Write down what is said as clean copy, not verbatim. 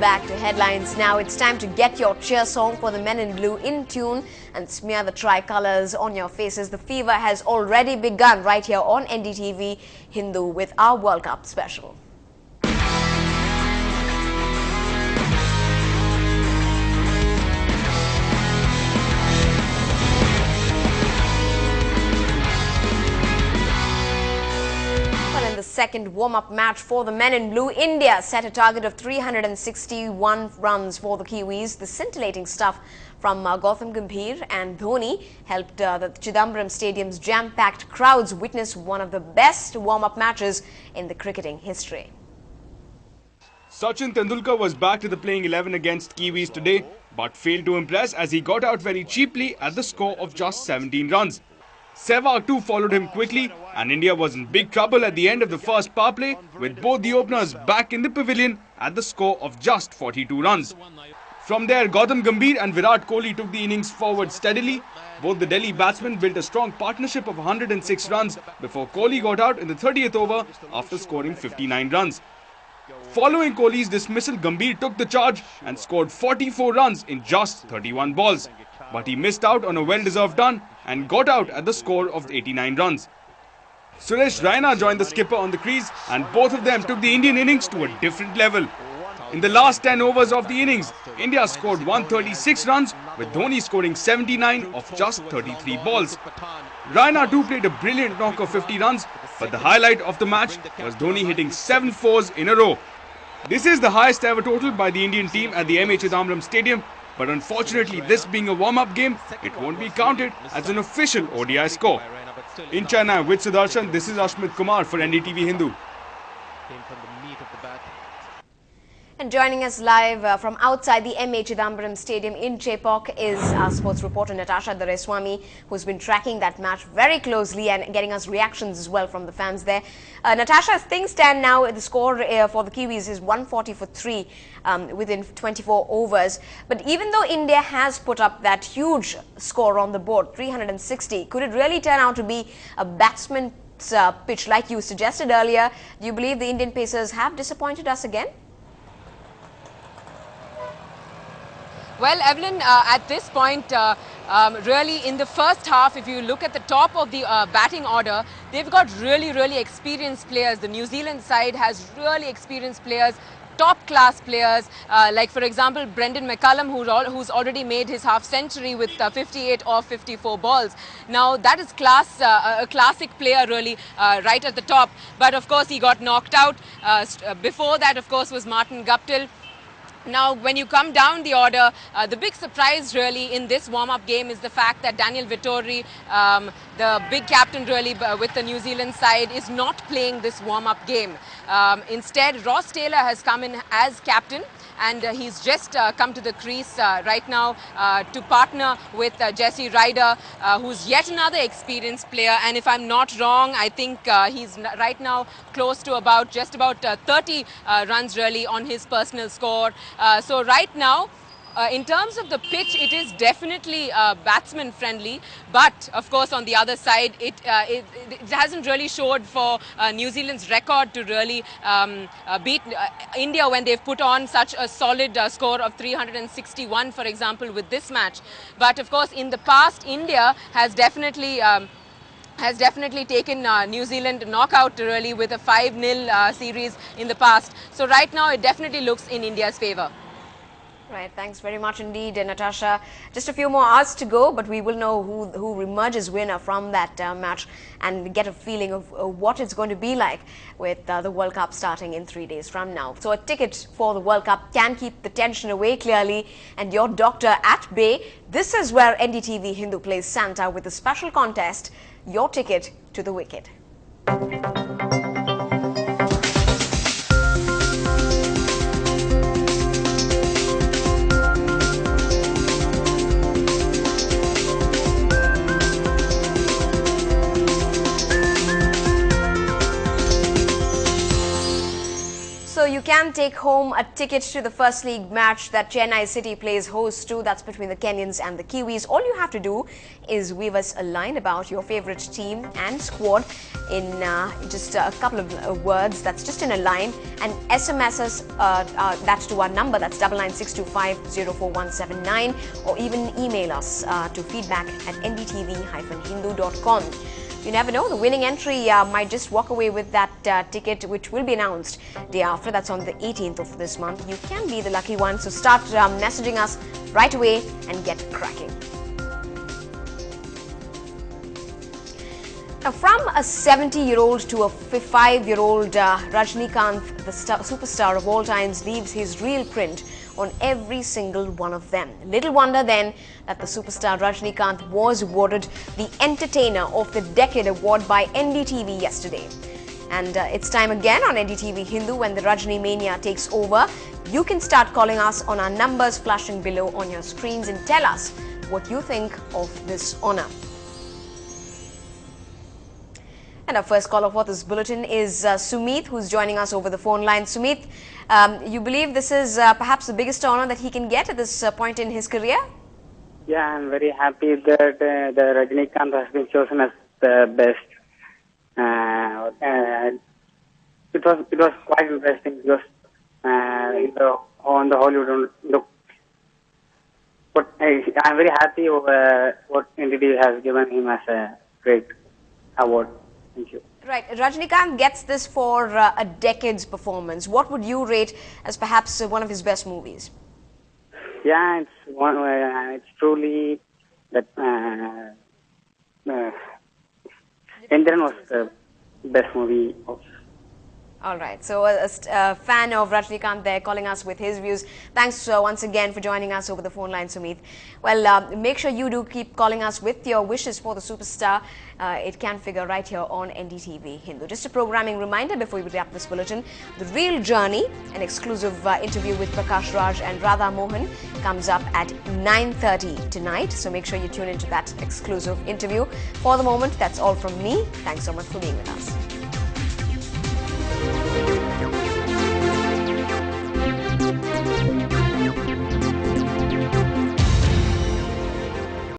back to headlines. Now it's time to get your cheer song for the men in blue in tune and smear the tricolours on your faces. The fever has already begun right here on Ndtv-Hindu with our World Cup special. In the second warm-up match for the men in blue, India set a target of 361 runs for the Kiwis. The scintillating stuff from Gautam Gambhir and Dhoni helped the Chidambaram Stadium's jam-packed crowds witness one of the best warm-up matches in the cricketing history. Sachin Tendulkar was back to the playing 11 against Kiwis today, but failed to impress as he got out very cheaply at the score of just 17 runs. Sehwag too followed him quickly, and India was in big trouble at the end of the first power play, with both the openers back in the pavilion at the score of just 42 runs. From there, Gautam Gambhir and Virat Kohli took the innings forward steadily. Both the Delhi batsmen built a strong partnership of 106 runs before Kohli got out in the 30th over after scoring 59 runs. Following Kohli's dismissal, Gambhir took the charge and scored 44 runs in just 31 balls. But he missed out on a well-deserved run and got out at the score of 89 runs. Suresh Raina joined the skipper on the crease, and both of them took the Indian innings to a different level. In the last 10 overs of the innings, India scored 136 runs, with Dhoni scoring 79 off just 33 balls. Raina too played a brilliant knock of 50 runs, but the highlight of the match was Dhoni hitting 7 fours in a row. This is the highest ever total by the Indian team at the MA Chidambaram Stadium, but unfortunately, this being a warm-up game, it won't be counted as an official ODI score. In Chennai with Sudarshan, this is Ashmit Kumar for Ndtv-Hindu. And joining us live from outside the MA Chidambaram Stadium in Chepauk is our sports reporter Natasha Doraiswamy, who's been tracking that match very closely and getting us reactions as well from the fans there. Natasha, as things stand now, the score for the Kiwis is 140 for 3 within 24 overs. But even though India has put up that huge score on the board, 360, could it really turn out to be a batsman's pitch like you suggested earlier? Do you believe the Indian pacers have disappointed us again? Well, Evelyn, at this point, really in the first half, if you look at the top of the batting order, they've got really experienced players. The New Zealand side has really experienced players, top-class players, like for example Brendan McCullum, who's already made his half-century with 58 off 54 balls. Now that is a classic player really right at the top, but of course he got knocked out. Before that, of course, was Martin Guptill. Now, when you come down the order, the big surprise really in this warm-up game is the fact that Daniel Vettori, the big captain really with the New Zealand side, is not playing this warm-up game. Instead, Ross Taylor has come in as captain, and he's just come to the crease right now to partner with Jesse Ryder, who's yet another experienced player. And if I'm not wrong, I think he's right now close to just about 30 runs really on his personal score. So right now, in terms of the pitch, it is definitely batsman friendly, but of course on the other side it hasn't really showed for New Zealand's record to really beat India when they've put on such a solid score of 361, for example, with this match. But of course in the past, India has definitely taken New Zealand knockout really with a 5-0 series in the past. So right now it definitely looks in India's favour. Right, thanks very much indeed, Natasha. Just a few more hours to go, but we will know who emerges winner from that match and get a feeling of what it's going to be like with the World Cup starting in 3 days from now. So a ticket for the World Cup can keep the tension away clearly, and your doctor at bay. This is where Ndtv-Hindu plays Santa with a special contest, your ticket to the wicket. So you can take home a ticket to the first league match that Chennai City plays host to. That's between the Kenyans and the Kiwis. All you have to do is weave us a line about your favorite team and squad in just a couple of words. That's just in a line, and SMS us that to our number. That's 9962504179, or even email us to feedback@ndtv-hindu.com. You never know, the winning entry might just walk away with that ticket, which will be announced day after. That's on the 18th of this month. You can be the lucky one, so start messaging us right away and get cracking. Now, from a 70-year-old to a 5-year-old, Rajinikanth, the superstar of all times, leaves his real print on every single one of them. Little wonder then that the superstar Rajinikanth was awarded the Entertainer of the Decade award by NDTV yesterday. And it's time again on Ndtv-Hindu when the Rajini mania takes over. You can start calling us on our numbers flashing below on your screens and tell us what you think of this honor. And our first caller for this bulletin is Sumit, who's joining us over the phone line. Sumit, you believe this is perhaps the biggest honor that he can get at this point in his career? Yeah, I'm very happy that the Rajinikanth has been chosen as the best. It was quite interesting because on the Hollywood look. But I'm very happy over what NDTV has given him as a great award. Thank you. Right. Rajinikanth gets this for a decade's performance. What would you rate as perhaps one of his best movies? Yeah, it's truly that Indian was the best movie of. All right. So a fan of Rajinikanth there calling us with his views. Thanks once again for joining us over the phone line, Sumit. Well, make sure you do keep calling us with your wishes for the superstar. It can figure right here on NDTV-Hindu. Just a programming reminder before we wrap this bulletin. The Real Journey, an exclusive interview with Prakash Raj and Radha Mohan, comes up at 9:30 tonight. So make sure you tune into that exclusive interview. For the moment, that's all from me. Thanks so much for being with us.